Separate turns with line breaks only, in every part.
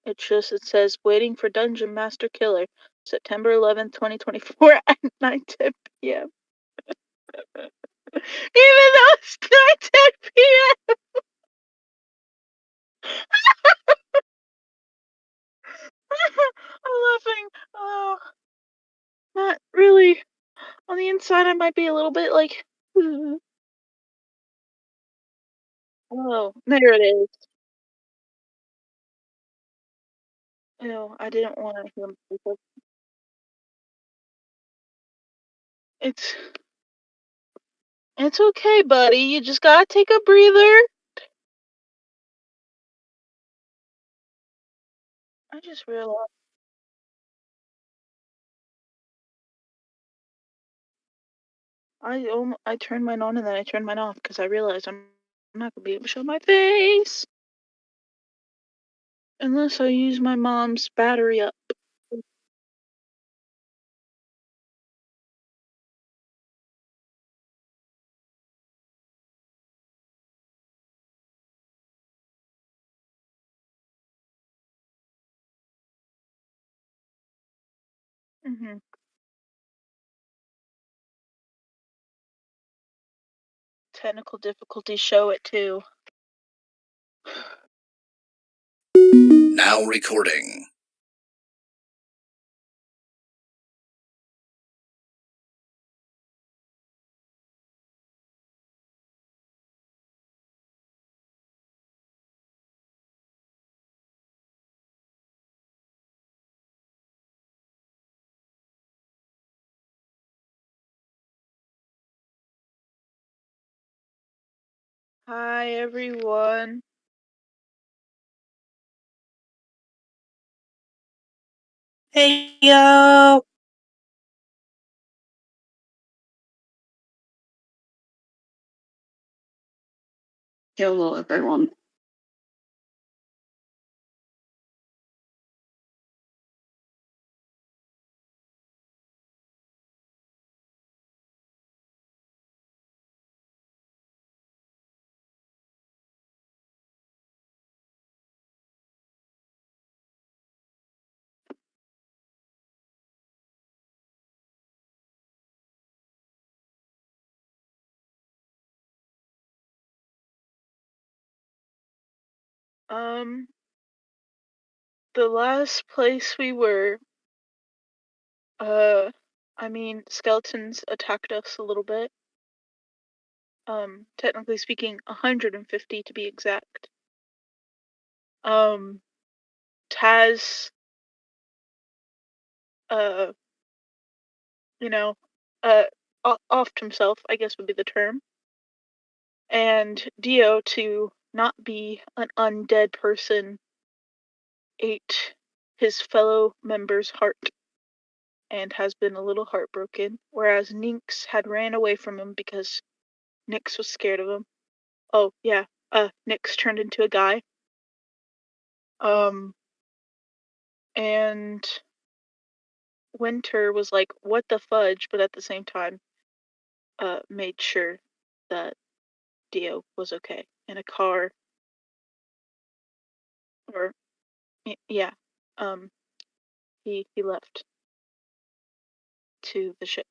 It says waiting for Dungeon Master Killer, September 11th, 2024 at 9:10 p.m. Even though it's 9:10 p.m. I'm laughing. Oh, not really. On the inside, I might be a little bit like, oh, there it is. Ew, I didn't want to hear myself. It's it's okay, buddy. You just gotta take a breather. I just realized I turned mine on and then I turned mine off because I realized I'm not gonna be able to show my face unless I use my mom's battery up. Hmm. Technical difficulties show it too.
Now recording.
Hi everyone.
Hey yo! Hello everyone.
The last place we were, I mean, skeletons attacked us a little bit. Technically speaking, 150 to be exact. Taz, uh, you know, uh, offed himself, I guess would be the term. And Dio, to not be an undead person, ate his fellow member's heart and has been a little heartbroken, whereas Nynx had ran away from him because Nyx was scared of him. Oh, yeah, Nyx turned into a guy. And Winter was like, what the fudge, but at the same time, made sure that Dio was okay in a car, or, yeah, he left to the ship.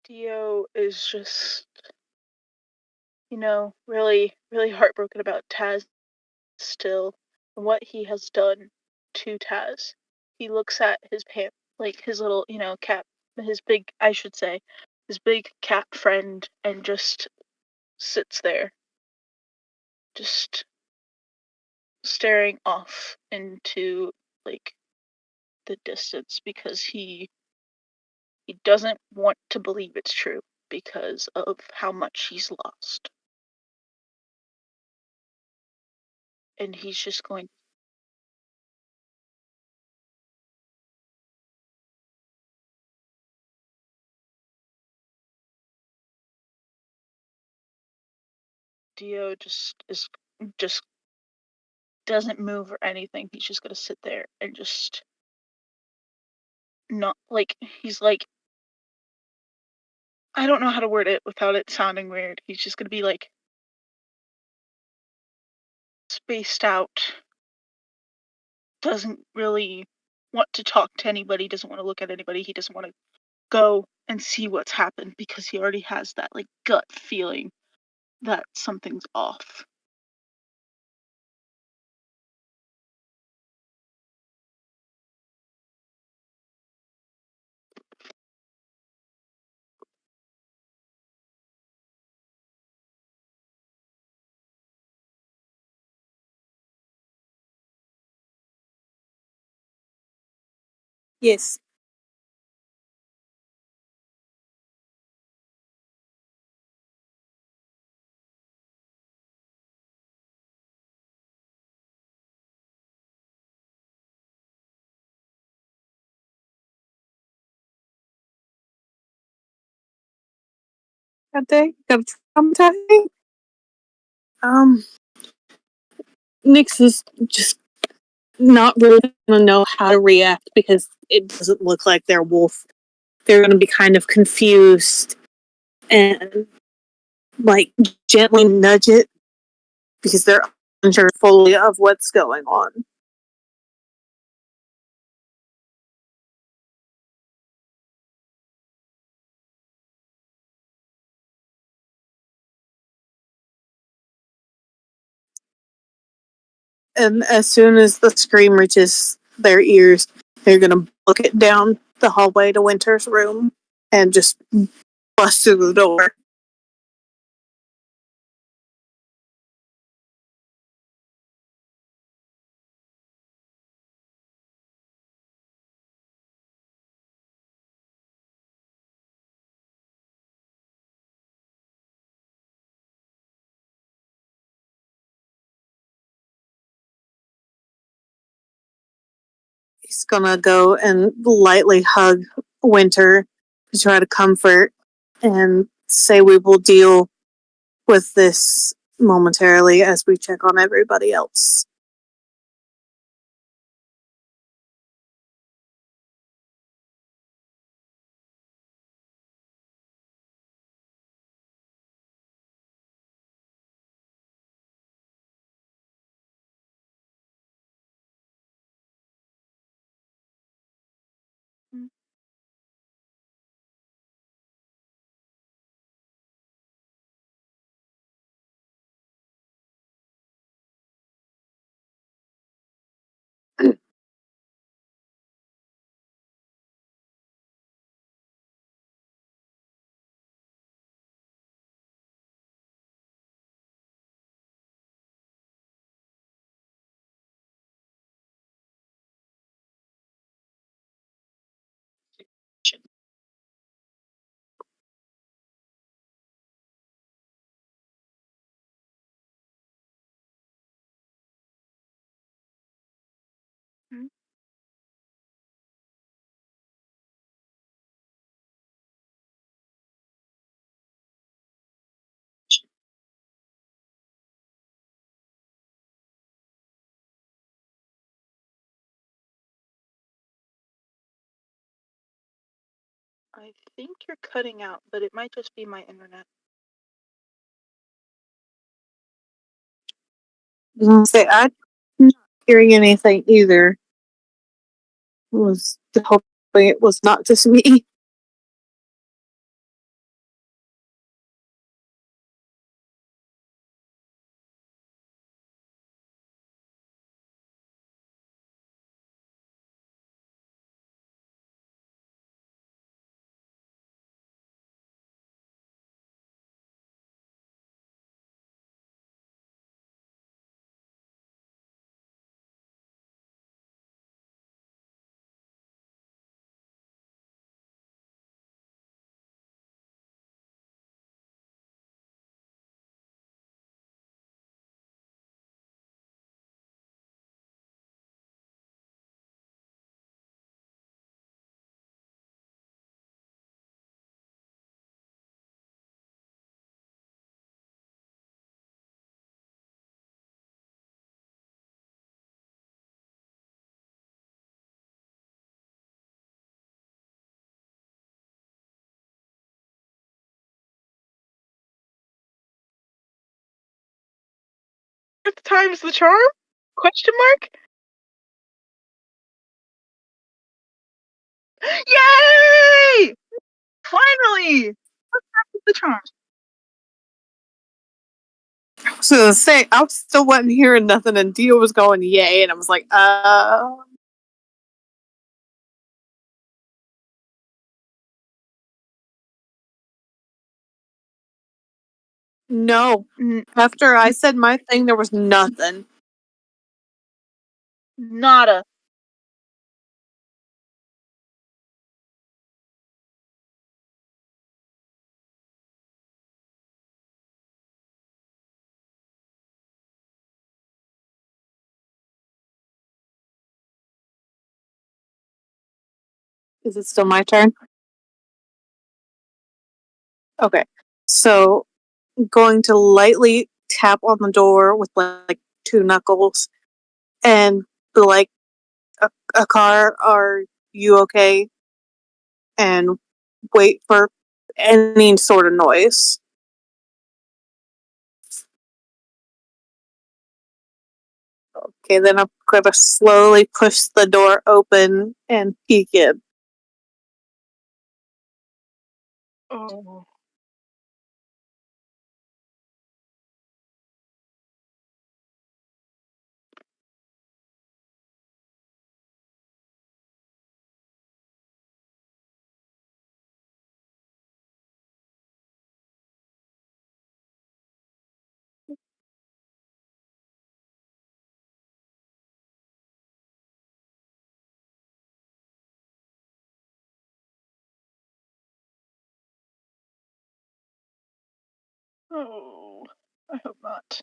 Dio is just, really, really heartbroken about Taz still and what he has done to Taz. He looks at his like his little, cat, I should say, his big cat friend, and just sits there, just staring off into like the distance because he doesn't want to believe it's true because of how much he's lost. And he's just going, Dio just doesn't move or anything. He's just gonna sit there and just not like he's like, I don't know how to word it without it sounding weird. He's just gonna be like spaced out, doesn't really want to talk to anybody, doesn't want to look at anybody, he doesn't want to go and see what's happened because he already has that like gut feeling that something's off.
Yes. Have they got traumatizing? Nix is just not really gonna know how to react because it doesn't look like they're wolf. They're gonna be kind of confused and like gently nudge it because they're unsure fully of what's going on. And as soon as the scream reaches their ears, they're gonna book it down the hallway to Winter's room and just bust through the door. He's gonna go and lightly hug Winter to try to comfort and say we will deal with this momentarily as we check on everybody else.
Mm. Mm. I think you're cutting out, but it might just be my internet.
I was gonna say I'm not hearing anything either. Was hoping it was not just me.
times the charm? Question mark? Yay! Finally! What's back with the charm?
So to say, I still wasn't hearing nothing, and Dio was going yay, and I was like, no. After I said my thing, there was nothing.
Nada.
Is it still my turn? Okay. So, going to lightly tap on the door with like two knuckles and be like, a car, are you okay? And wait for any sort of noise. Okay, then I'm gonna slowly push the door open and peek in.
Oh. Oh. I hope not.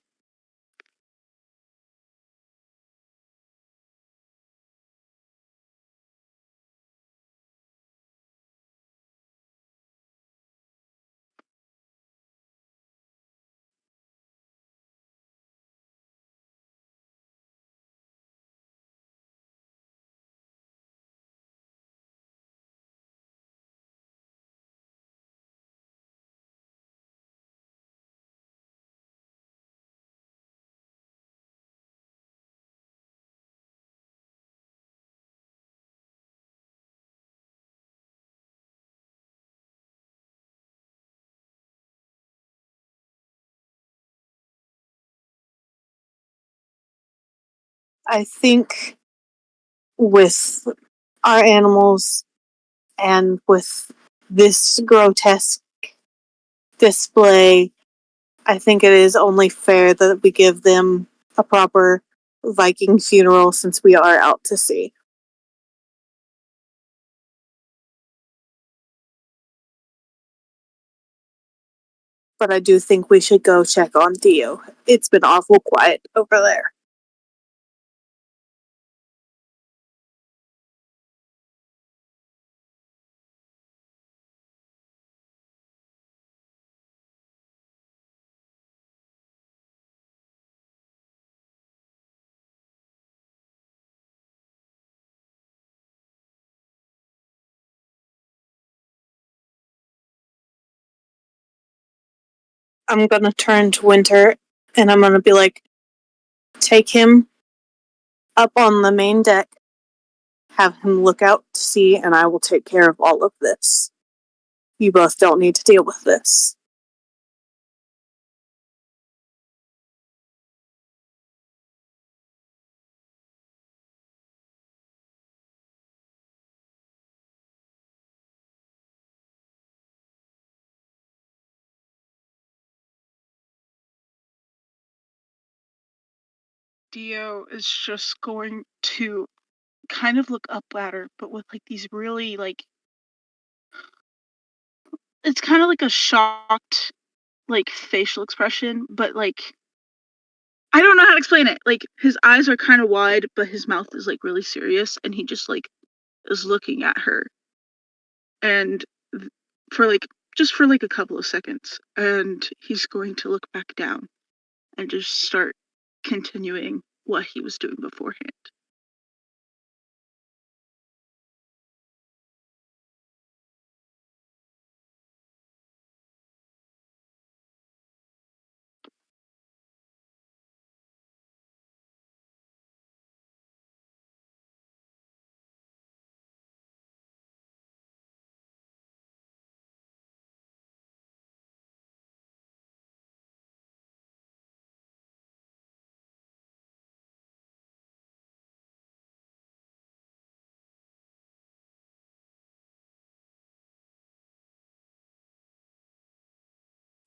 I think with our animals and with this grotesque display, I think it is only fair that we give them a proper Viking funeral since we are out to sea. But I do think we should go check on Dio. It's been awful quiet over there. I'm gonna turn to Winter and I'm gonna be like, take him up on the main deck, have him look out to sea, and I will take care of all of this. You both don't need to deal with this.
Dio is just going to kind of look up at her, but with like these really like it's kind of like a shocked like facial expression, but like I don't know how to explain it. Like his eyes are kind of wide, but his mouth is like really serious, and he just like is looking at her, and for like just for like a couple of seconds, and he's going to look back down and just start continuing what he was doing beforehand.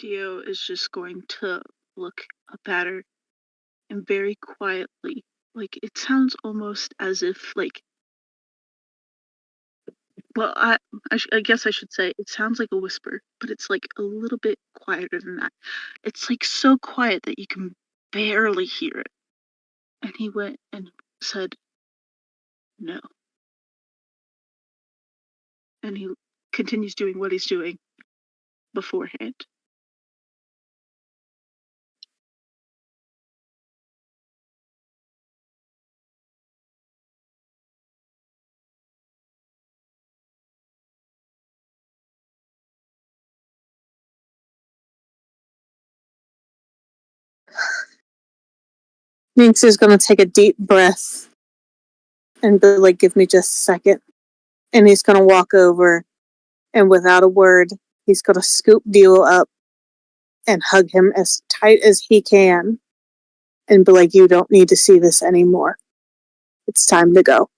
Dio is just going to look up at her and very quietly, like, it sounds almost as if, like, well, I guess I should say it sounds like a whisper, but it's, like, a little bit quieter than that. It's, like, so quiet that you can barely hear it. And he went and said, "No." And he continues doing what he's doing beforehand.
Minx is gonna take a deep breath and be like, give me just a second. And he's gonna walk over and without a word, he's gonna scoop Dio up and hug him as tight as he can and be like, you don't need to see this anymore. It's time to go.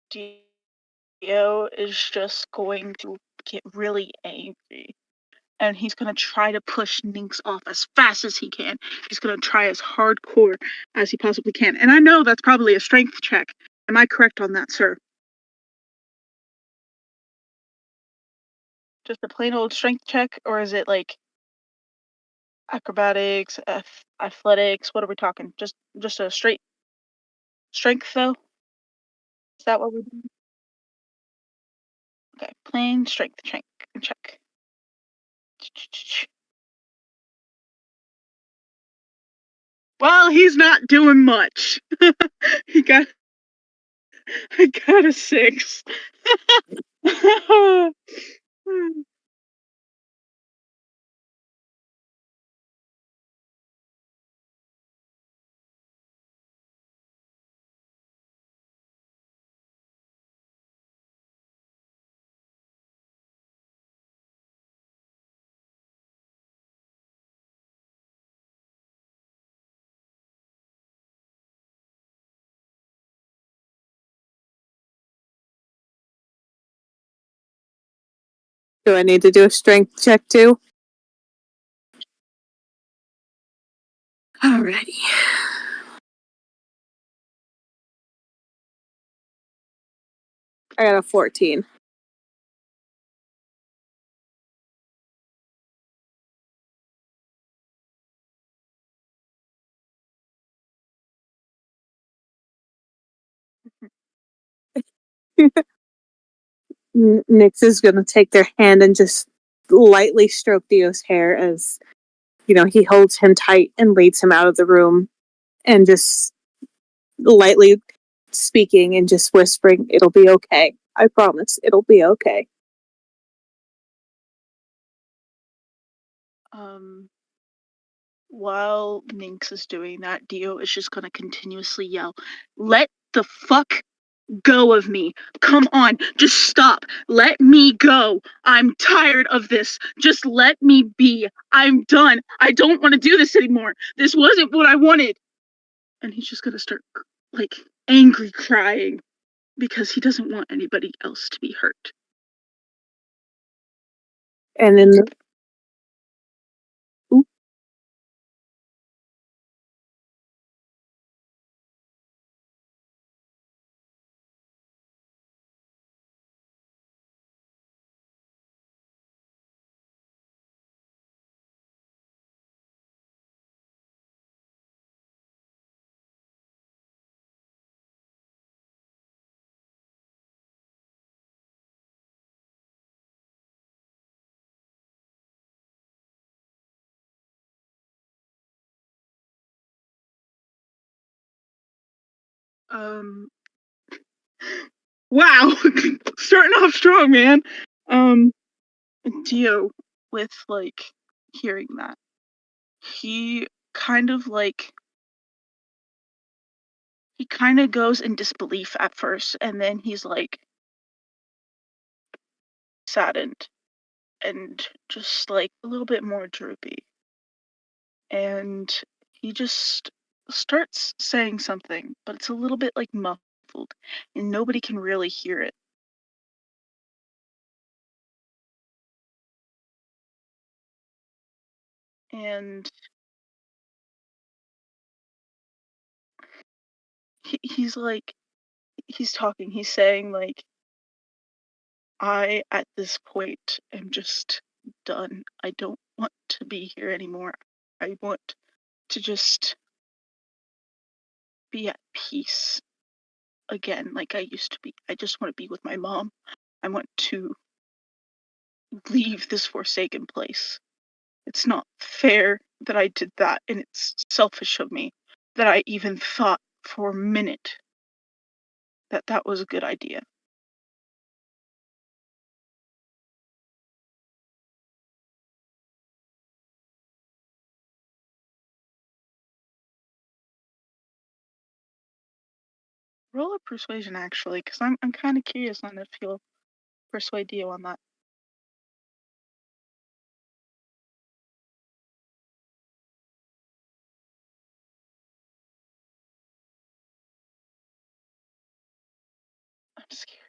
Dio is just going to get really angry. And he's gonna try to push Ninx off as fast as he can. He's gonna try as hardcore as he possibly can. And I know that's probably a strength check. Am I correct on that, sir? Just a plain old strength check, or is it like acrobatics, athletics? What are we talking? Just a straight strength, though? Is that what we're doing? Okay, plain strength check. Well, he's not doing much. he got I got a 6.
Do I need to do a strength check too? Alrighty. I got a 14. Nyx is gonna take their hand and just lightly stroke Dio's hair as, he holds him tight and leads him out of the room and just lightly speaking and just whispering, it'll be okay. I promise, it'll be okay.
While Ninx is doing that, Dio is just gonna continuously yell, "Let the fuck go of me. Come on, just stop. Let me go. I'm tired of this. Just let me be. I'm done. I don't want to do this anymore. This wasn't what I wanted." And he's just gonna start, like, angry crying because he doesn't want anybody else to be hurt.
And then
Wow, starting off strong, man. Dio, with, like, hearing that, he kind of goes in disbelief at first, and then he's like saddened and just like a little bit more droopy. And he just starts saying something, but it's a little bit like muffled, and nobody can really hear it. and he's like, he's talking, he's saying, like, I, at this point, am just done. I don't want to be here anymore. I want to just be at peace again, like I used to be. I just want to be with my mom. I want to leave this forsaken place. It's not fair that I did that, and it's selfish of me that I even thought for a minute that that was a good idea. Roll a persuasion, actually, because I'm kind of curious on if he'll persuade Dio on that. I'm scared.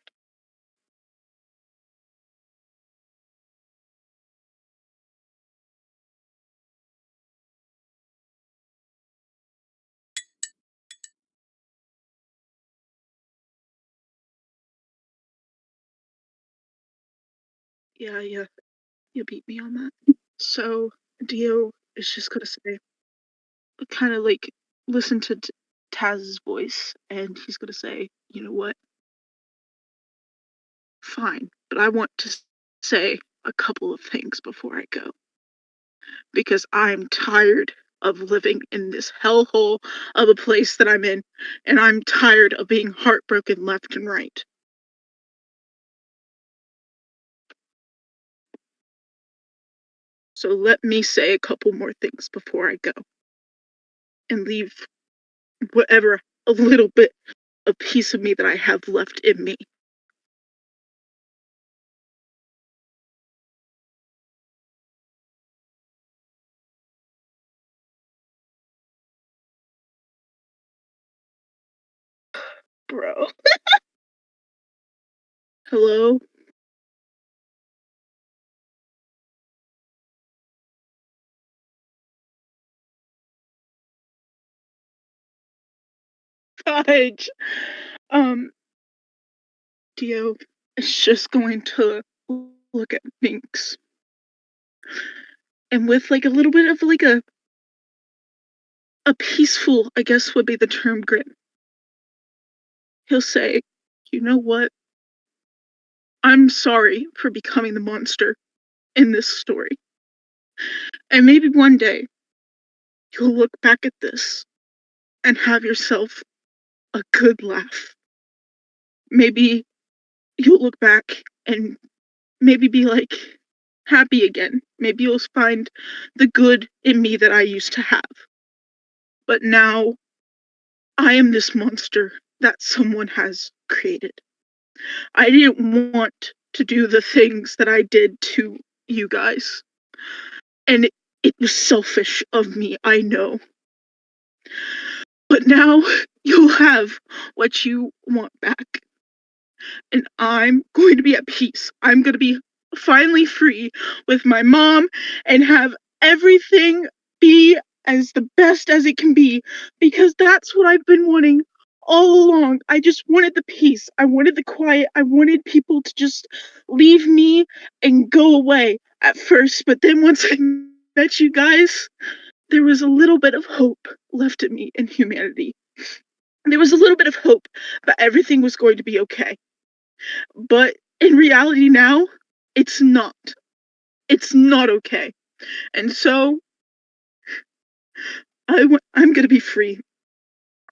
Yeah, you beat me on that. So Dio is just gonna say, kind of like, listen to Taz's voice, and he's gonna say, you know what? Fine, but I want to say a couple of things before I go. Because I'm tired of living in this hellhole of a place that I'm in, and I'm tired of being heartbroken left and right. So let me say a couple more things before I go and leave whatever a little bit of piece of me that I have left in me. Bro. Hello? Fudge. Dio is just going to look at Minx. And with like a little bit of like a peaceful, I guess would be the term, grin. He'll say, you know what? I'm sorry for becoming the monster in this story. And maybe one day you'll look back at this and have yourself a good laugh. Maybe you'll look back and maybe be like happy again. Maybe you'll find the good in me that I used to have. But now I am this monster that someone has created. I didn't want to do the things that I did to you guys. And it was selfish of me, I know. But now you'll have what you want back. And I'm going to be at peace. I'm going to be finally free with my mom and have everything be as the best as it can be, because that's what I've been wanting all along. I just wanted the peace. I wanted the quiet. I wanted people to just leave me and go away at first. But then once I met you guys, there was a little bit of hope left in me in humanity. There was a little bit of hope that everything was going to be okay. But in reality now, it's not. It's not okay. And so, I'm gonna be free.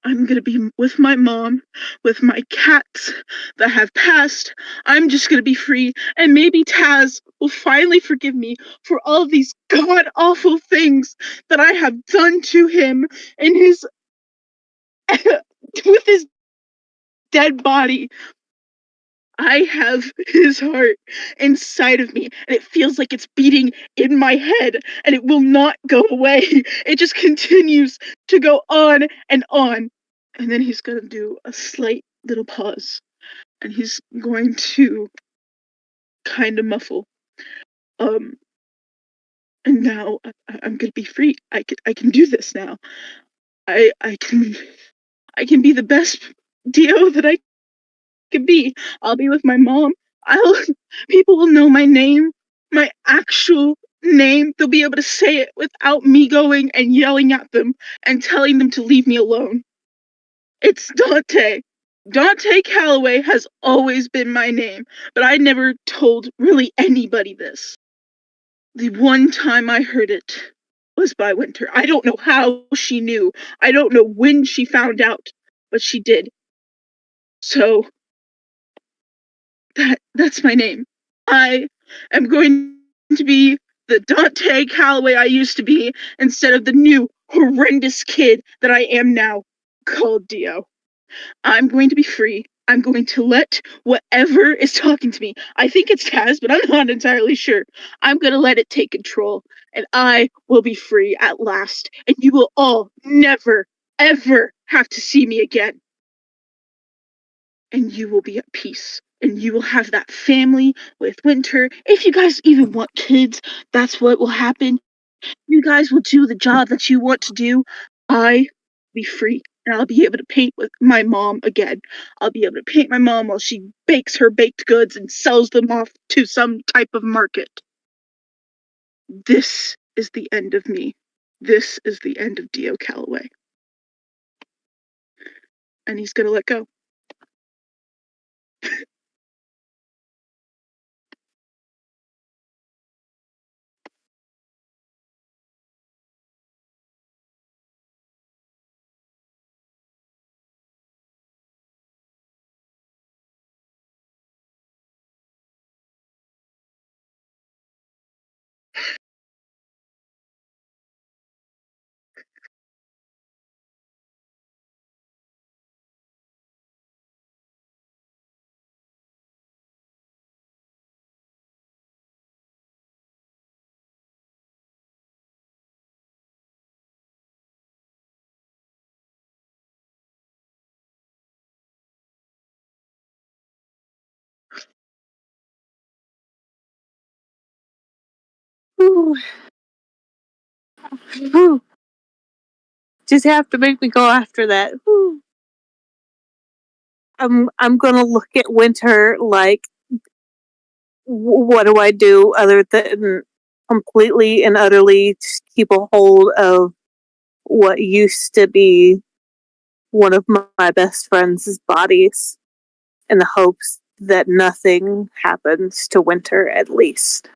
I'm gonna be with my mom, with my cats that have passed. I'm just gonna be free, and maybe Taz will finally forgive me for all of these god-awful things that I have done to him in his with his dead body. I have his heart inside of me, and it feels like it's beating in my head, and it will not go away. It just continues to go on and on. And then he's gonna do a slight little pause, and he's going to kind of muffle. Um, And now I'm gonna be free. I can do this now. I can be the best Dio that I can be. I'll be with my mom. I'll People will know my name, my actual name. They'll be able to say it without me going and yelling at them and telling them to leave me alone. It's Dante. Dante Calloway has always been my name, but I never told really anybody this. The one time I heard it was by Winter. I don't know how she knew. I don't know when she found out, but she did. So that's my name. I am going to be the Dante Calloway I used to be instead of the new horrendous kid that I am now, called Dio. I'm going to be free. I'm going to let whatever is talking to me. I think it's Taz, but I'm not entirely sure. I'm going to let it take control, and I will be free at last. And you will all never, ever have to see me again. And you will be at peace. And you will have that family with Winter. If you guys even want kids, that's what will happen. You guys will do the job that you want to do. I be free. And I'll be able to paint with my mom again. I'll be able to paint my mom while she bakes her baked goods and sells them off to some type of market. This is the end of me. This is the end of Dio Calloway. And he's gonna let go.
Whew. Whew. Just have to make me go after that. Whew. I'm gonna look at Winter like, what do I do other than completely and utterly keep a hold of what used to be one of my best friends' bodies in the hopes that nothing happens to Winter at least.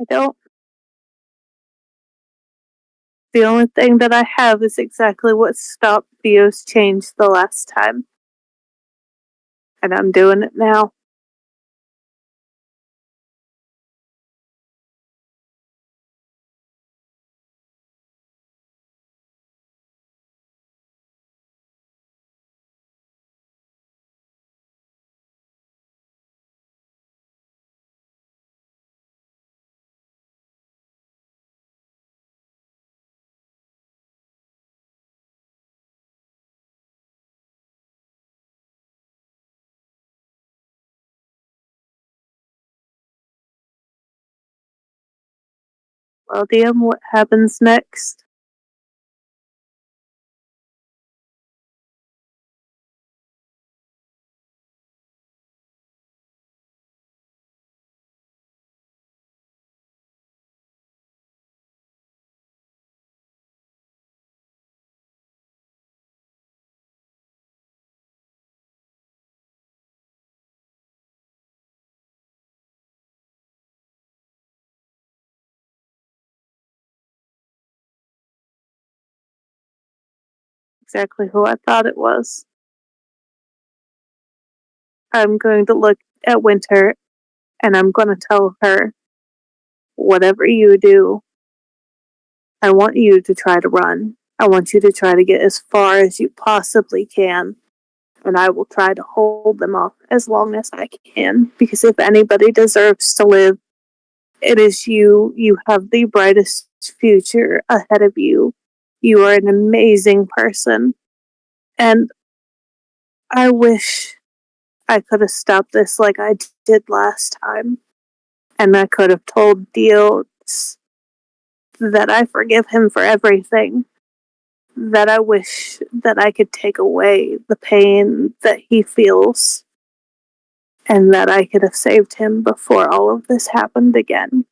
I don't. The only thing that I have is exactly what stopped Theo's change the last time. And I'm doing it now. Well, DM, what happens next? exactly who I thought it was. I'm going to look at Winter and I'm going to tell her, whatever you do, I want you to try to run. I want you to try to get as far as you possibly can. And I will try to hold them off as long as I can. Because if anybody deserves to live, it is you. You have the brightest future ahead of you. You are an amazing person. And I wish I could have stopped this like I did last time. And I could have told Dio that I forgive him for everything. That I wish that I could take away the pain that he feels. And that I could have saved him before all of this happened again.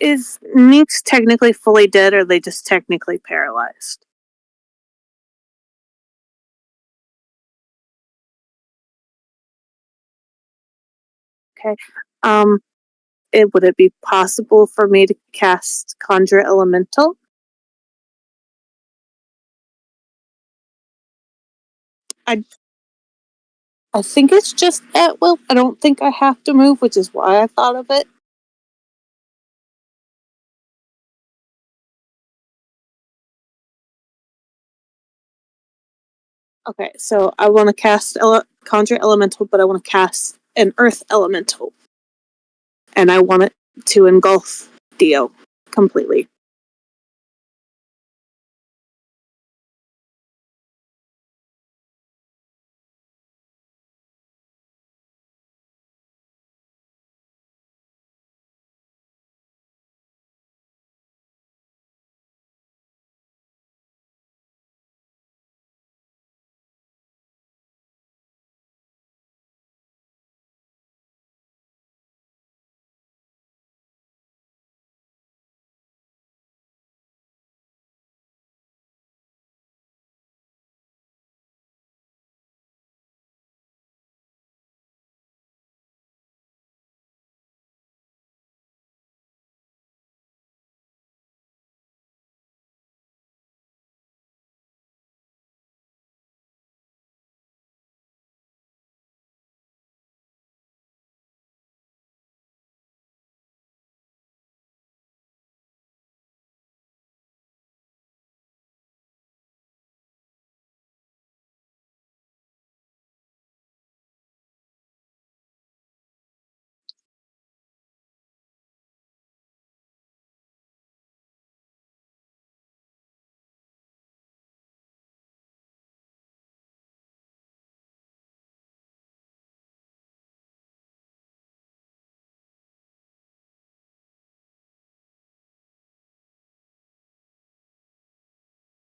Is Nix technically fully dead or are they just technically paralyzed? Okay. Would it be possible for me to cast Conjure Elemental? I think it's just at will. I don't think I have to move, which is why I thought of it. Okay, so I want to cast Conjure Elemental, but I want to cast an Earth Elemental. And I want it to engulf Dio completely.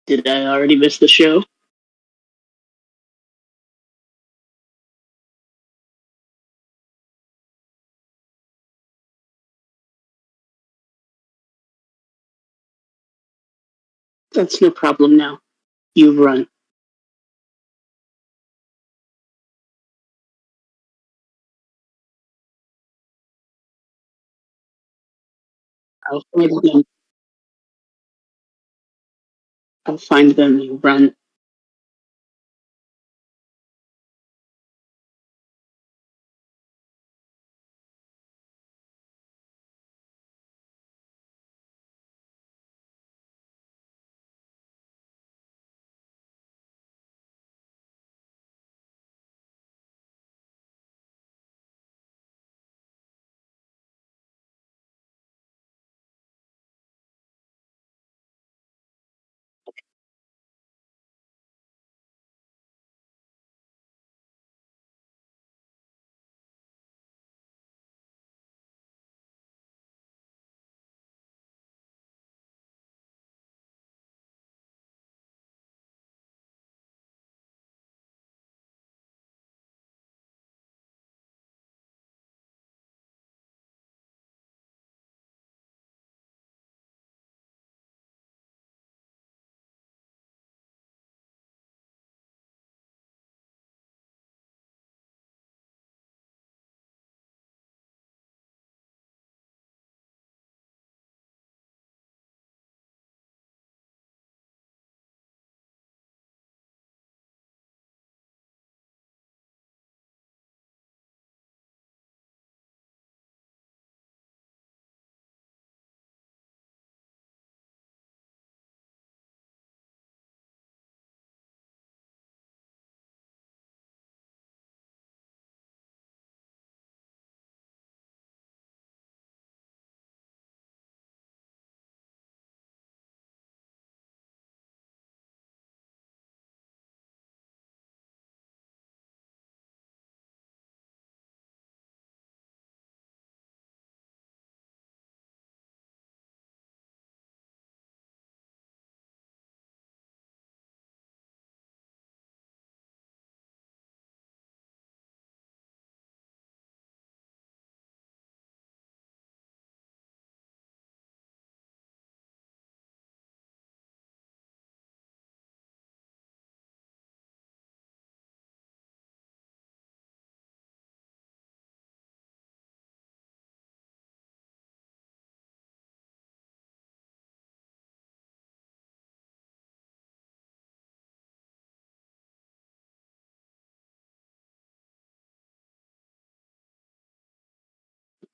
Did I already miss the show? That's no problem now. You run. I'll find them. I'll find them. You run.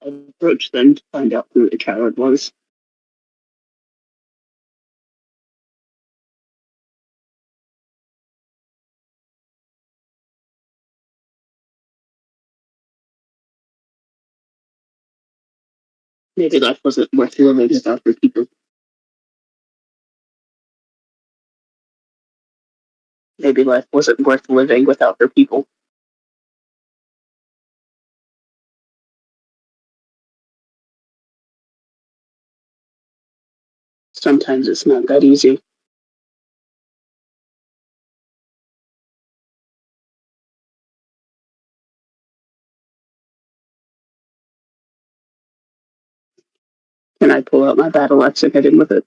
approach them to find out who the coward was. Maybe life wasn't worth living without her people. Maybe life wasn't worth living without her people. Sometimes it's not that easy. Can I pull out my battle axe and hit him with it?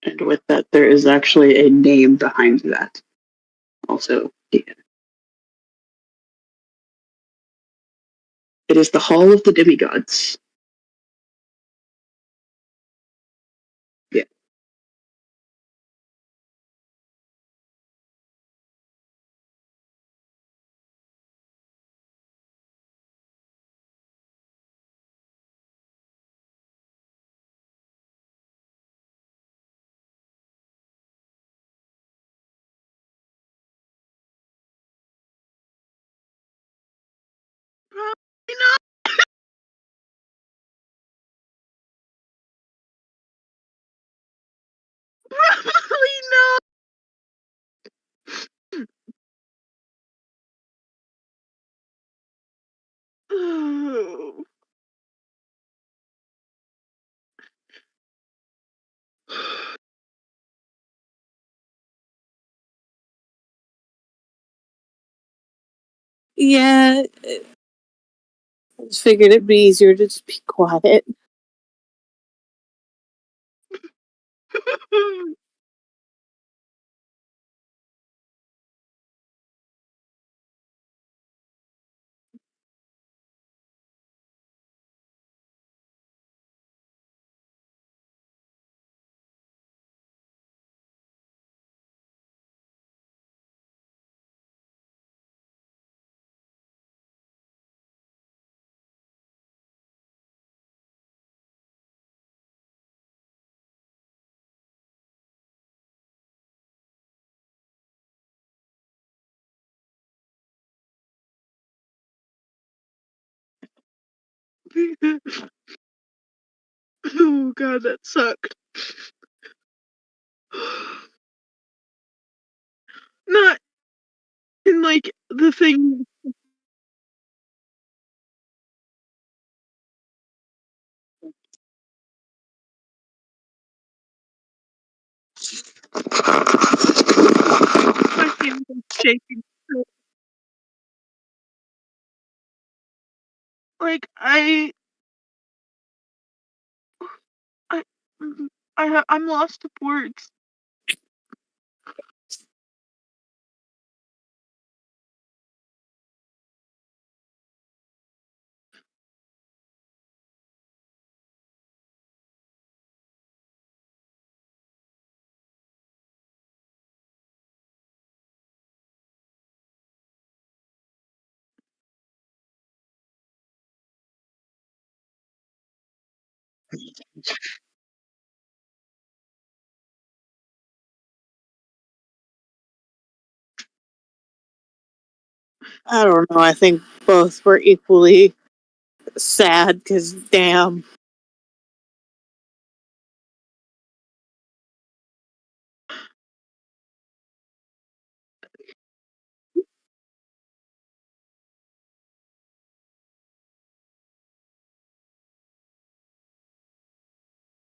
And with that, there is actually a name behind that. Also, it is the Hall of the Demigods. Yeah.
Probably not. Probably not. Oh.
Yeah, I just figured it'd be easier to just be quiet.
Oh god, that sucked. Not in like the thing. My hand was shaking. Like I, I'm lost of words.
I don't know. I think both were equally sad because, damn.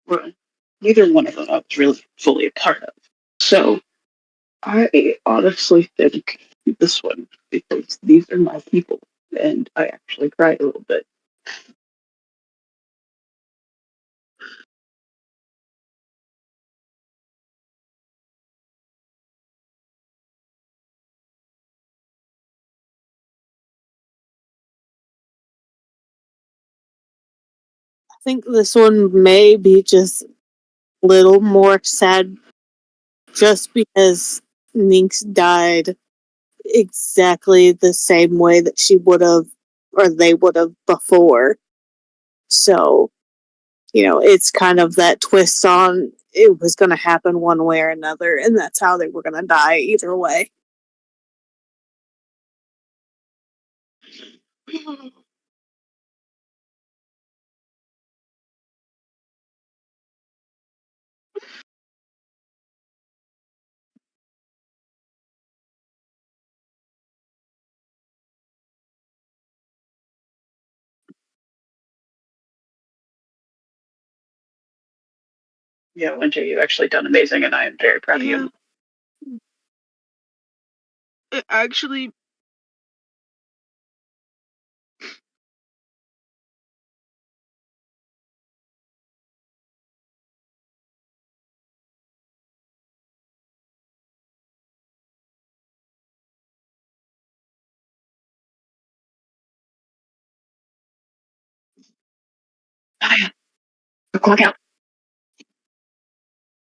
Well, neither one of them I was really fully a part of. So I honestly think this one, because these are my people, and I actually cried a little bit.
I think this one may be just a little more sad just because Nynx died exactly the same way that she would have or they would have before. So, it's kind of that twist on it was going to happen one way or another, and that's how they were going to die either way.
Yeah, Winter, you've actually done amazing, and I am very proud of you.
It actually.
Clock out.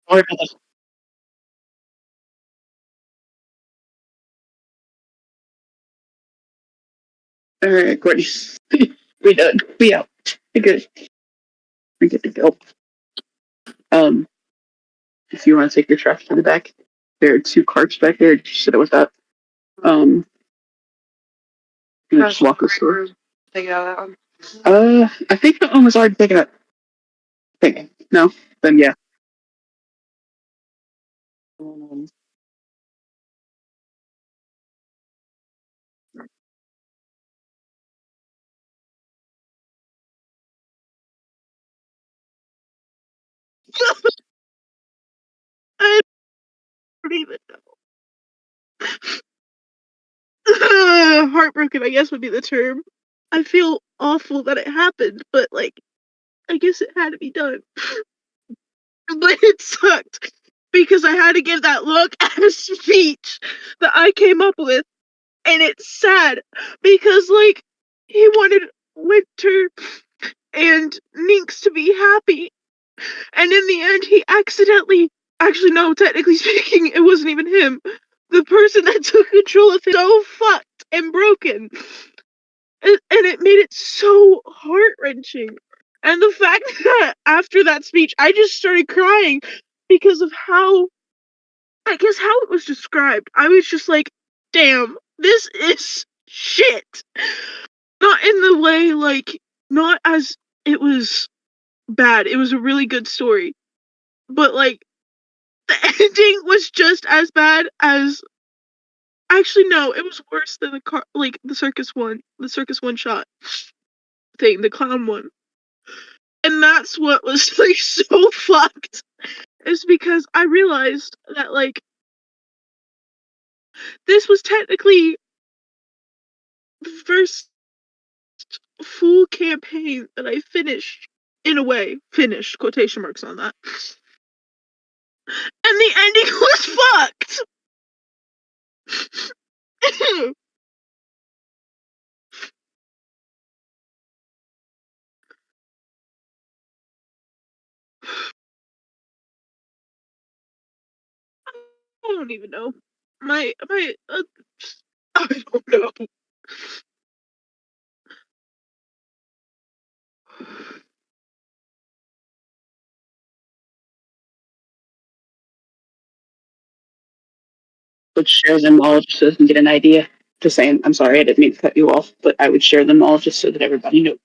Don't worry about this. All right, Courtney. We done. We out. We're good. We're good to go. If you want to take your trash to the back, there are 2 carts back there. Just sit it with that. You just walk us through.
Take it out of that one.
I think that one was already taken up. Think no? Then yeah.
I don't even know. Heartbroken, I guess, would be the term. I feel awful that it happened, but I guess it had to be done. But it sucked because I had to give that look at a speech that I came up with, and it's sad because he wanted Winter and Nynx to be happy, and in the end he actually no, technically speaking, it wasn't even him. The person that took control of him so fucked and broken. And it made it so heart-wrenching. And the fact that after that speech, I just started crying because of how it was described. I was just like, damn, this is shit. Not in the way, not as it was bad. It was a really good story. But, the ending was just as bad as. Actually, no, it was worse than the circus one. The circus one shot thing, the clown one. And that's what was so fucked. Is because I realized that this was technically the first full campaign that I finished, in a way, finished, quotation marks on that. And the ending was fucked! I don't even know. I don't know.
Let's share them all just so we can get an idea. Just saying, I'm sorry, I didn't mean to cut you off, but I would share them all just so that everybody knew.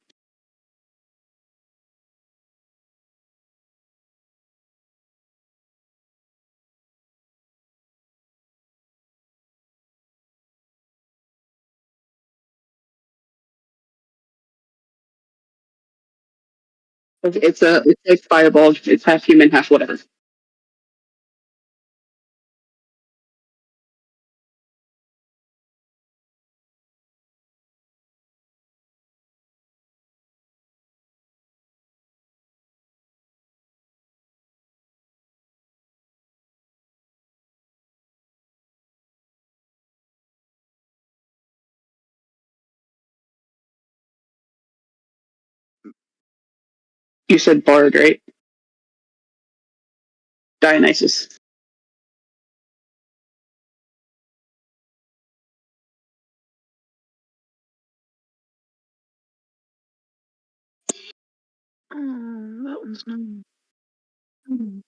It's like fireball. It's half human, half whatever. You said Bard, right? Dionysus.
Oh, that one's nice. Hmm.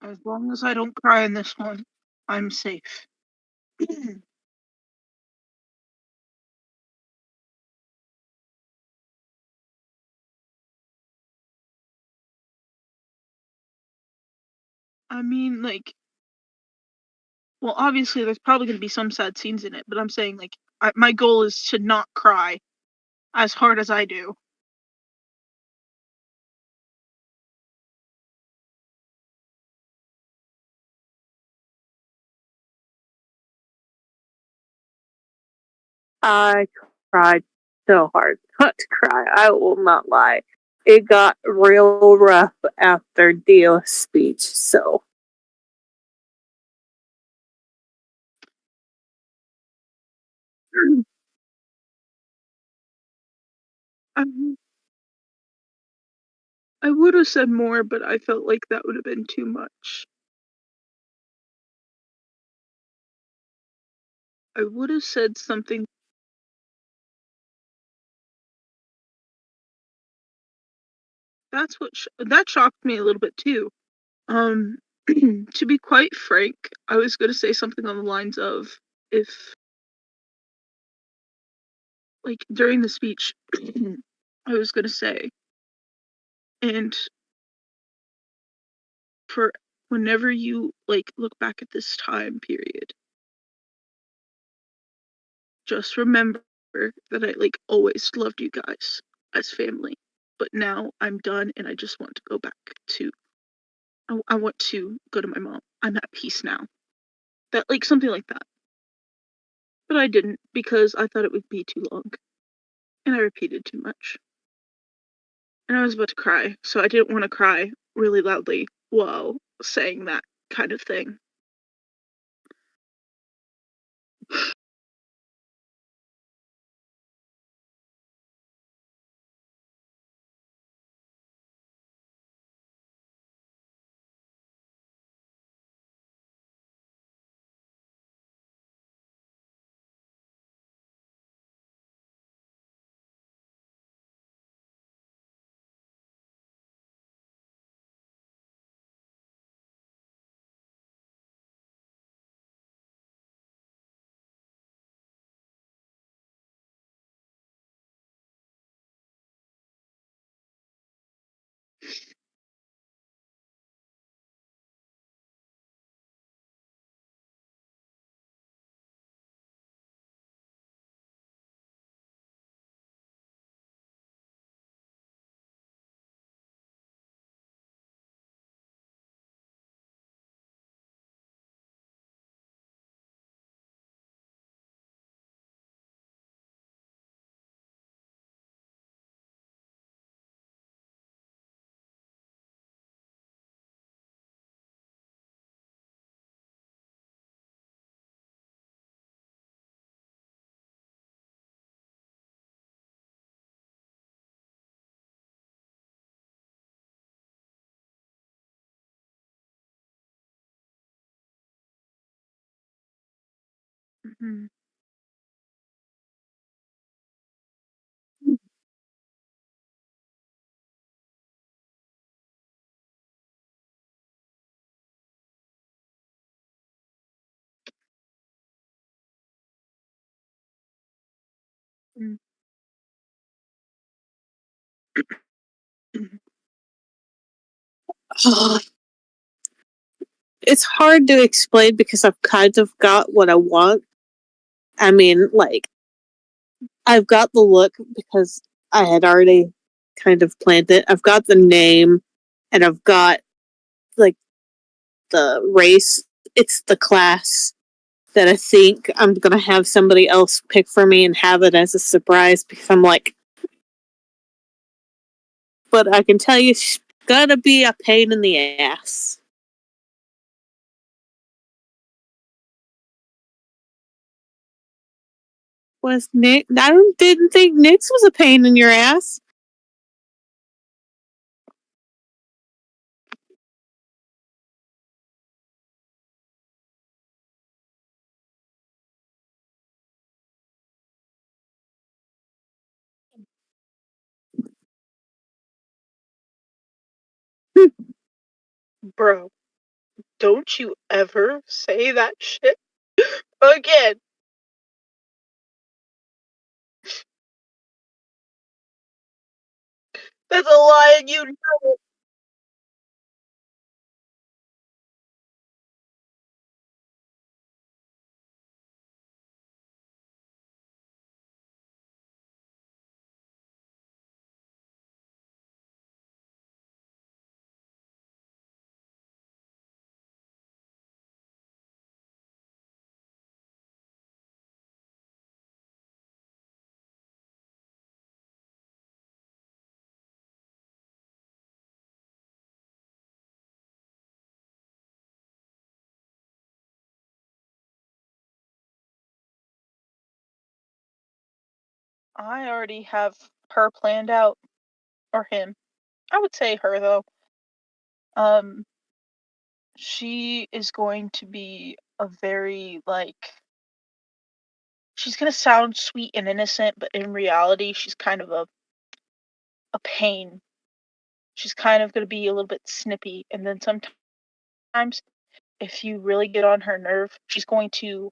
As long as I don't cry in this one, I'm safe. I mean, like, well, obviously there's probably going to be some sad scenes in it, but I'm saying, like, my goal is to not cry as hard as I do.
I cried so hard not to cry. I will not lie. It got real rough after Dio's speech, so.
I, I would have said more, but I felt like that would have been too much. I would have said something. That shocked me a little bit too. Um, to be quite frank, I was going to say something on the lines of if, like, during the speech, I was going to say, and for whenever you, like, look back at this time period, just remember that I, like, always loved you guys as family. But now I'm done and I just want to go back to, I want to go to my mom. I'm at peace now. That, like, something like that. But I didn't because I thought it would be too long. And I repeated too much. And I was about to cry, so I didn't want to cry really loudly while saying that kind of thing. Mhm. Mm.
It's hard to explain because I've kind of got what I want. I mean, like, I've got the look because I had already kind of planned it. I've got the name and I've got, like, the race. It's the class that I think I'm gonna have somebody else pick for me and have it as a surprise because I'm like, but I can tell you she's gonna be a pain in the ass. Was Nick? Didn't think Nick's was a pain in your ass.
Bro, don't you ever say that shit again. That's a lie and you know it. I already have her planned out. Or him. I would say her though. Um, she is going to be a very she's gonna sound sweet and innocent, but in reality she's kind of a pain. She's kind of gonna be a little bit snippy, and then sometimes if you really get on her nerve, she's going to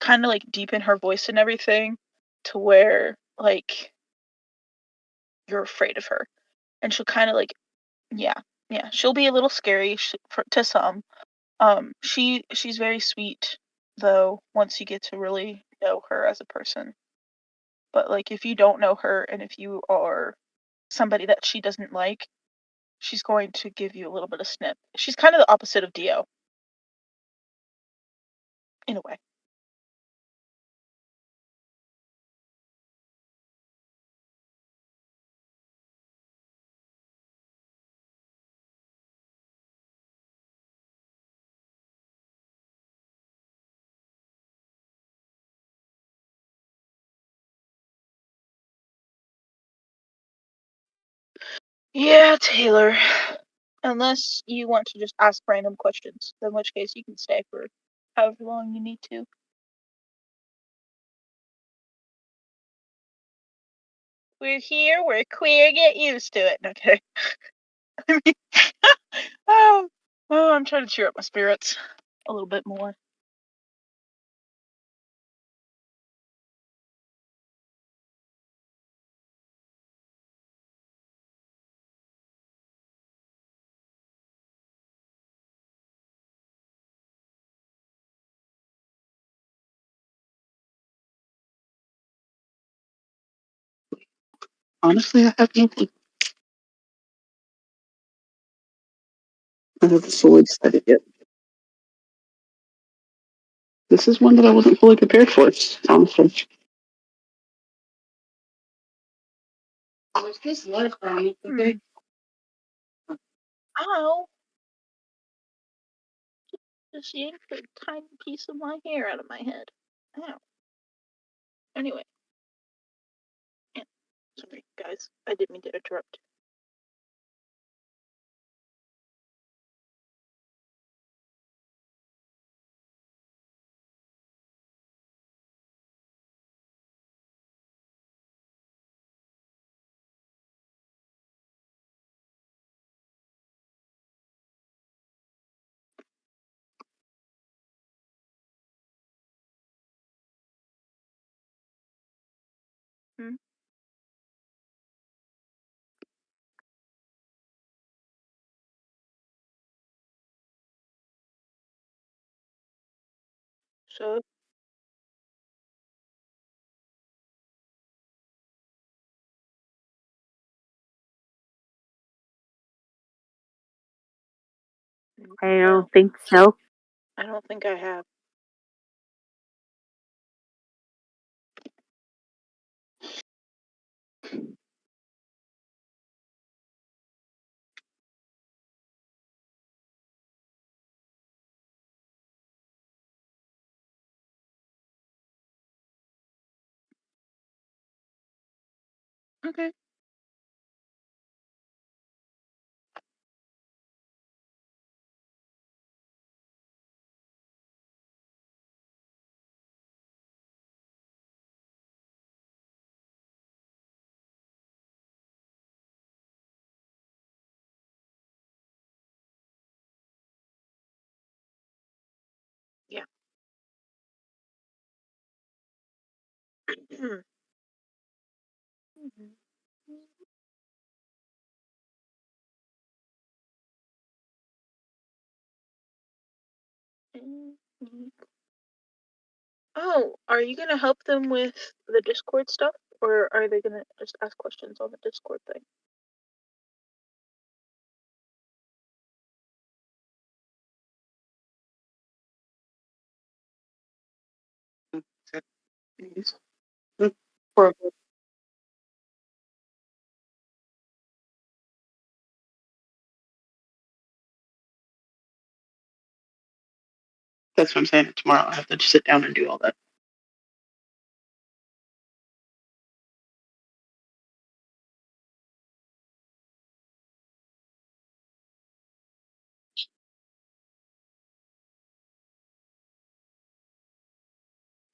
kind of like deepen her voice and everything to where you're afraid of her. And she'll kind of yeah, yeah, she'll be a little scary to some. She's very sweet though once you get to really know her as a person. But like if you don't know her and if you are somebody that she doesn't like, she's going to give you a little bit of snip. She's kind of the opposite of Dio in a way. Yeah, Taylor. Unless you want to just ask random questions, in which case you can stay for however long you need to. We're here, we're queer, get used to it. Okay. I mean, oh, I'm trying to cheer up my spirits a little bit more.
Honestly, I have no clue. I haven't fully decided yet. This is one that I wasn't fully prepared for, honestly. Okay.
Ow! Just yanked a tiny piece of my hair out of my head. Ow. Anyway. Yeah. Sorry, guys. I didn't mean to interrupt. Hmm? So,
I don't think so.
I don't think I have. Okay. Yeah. Oh, are you gonna help them with the Discord stuff? Or are they gonna just ask questions on the Discord thing?
That's what I'm saying. Tomorrow I have to sit down and do all that.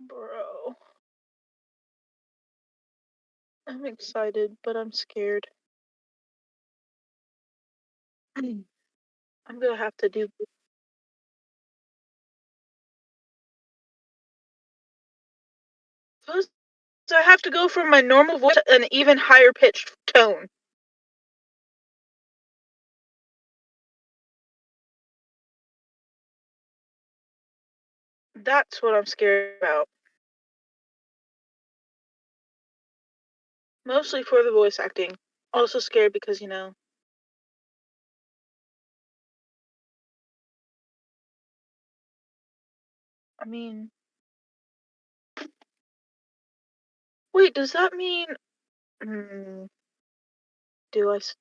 Bro. I'm excited, but I'm scared. I'm gonna have to do. First, I have to go from my normal voice to an even higher pitched tone. That's what I'm scared about. Mostly for the voice acting. Also scared because, I mean... Wait, does that mean...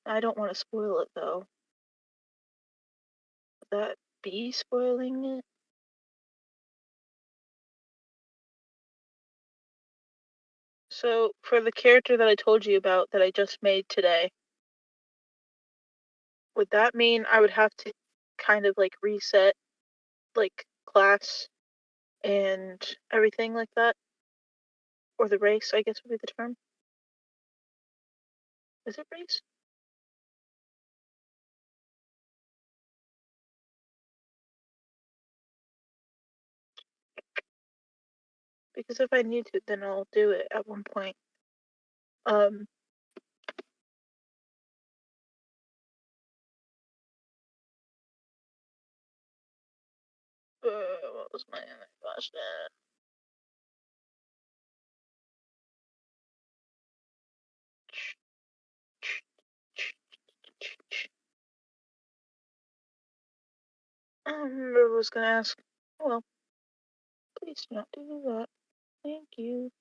I don't want to spoil it, though. Would that be spoiling it? So, for the character that I told you about that I just made today, would that mean I would have to kind of, reset, class and everything like that? Or the race, I guess would be the term. Is it race? Because if I need to, then I'll do it at one point. What was my other question? I was gonna ask. Oh well, please do not do that. Thank you.